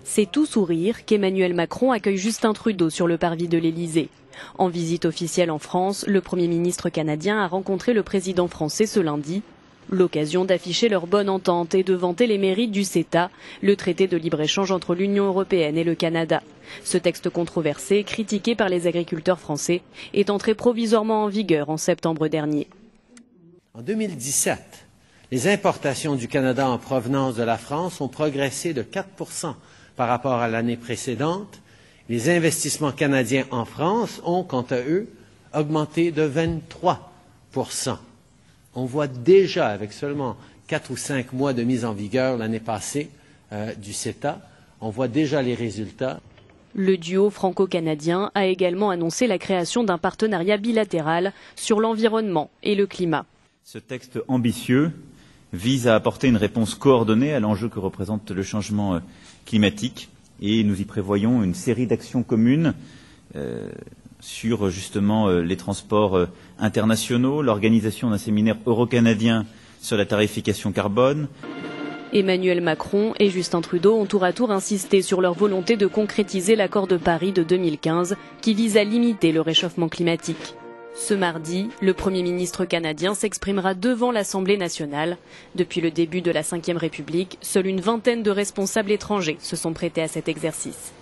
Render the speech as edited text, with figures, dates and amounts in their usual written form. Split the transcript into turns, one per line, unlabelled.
C'est tout sourire qu'Emmanuel Macron accueille Justin Trudeau sur le parvis de l'Élysée. En visite officielle en France, le Premier ministre canadien a rencontré le président français ce lundi. L'occasion d'afficher leur bonne entente et de vanter les mérites du CETA, le traité de libre-échange entre l'Union européenne et le Canada. Ce texte controversé, critiqué par les agriculteurs français, est entré provisoirement en vigueur en septembre dernier.
En 2017, les importations du Canada en provenance de la France ont progressé de 4% par rapport à l'année précédente. Les investissements canadiens en France ont, quant à eux, augmenté de 23%. On voit déjà, avec seulement 4 ou 5 mois de mise en vigueur l'année passée du CETA, on voit déjà les résultats.
Le duo franco-canadien a également annoncé la création d'un partenariat bilatéral sur l'environnement et le climat.
Ce texte ambitieux vise à apporter une réponse coordonnée à l'enjeu que représente le changement climatique et nous y prévoyons une série d'actions communes sur justement les transports internationaux, l'organisation d'un séminaire euro-canadien sur la tarification carbone.
Emmanuel Macron et Justin Trudeau ont tour à tour insisté sur leur volonté de concrétiser l'accord de Paris de 2015 qui vise à limiter le réchauffement climatique. Ce mardi, le Premier ministre canadien s'exprimera devant l'Assemblée nationale. Depuis le début de la Ve République, seule une vingtaine de responsables étrangers se sont prêtés à cet exercice.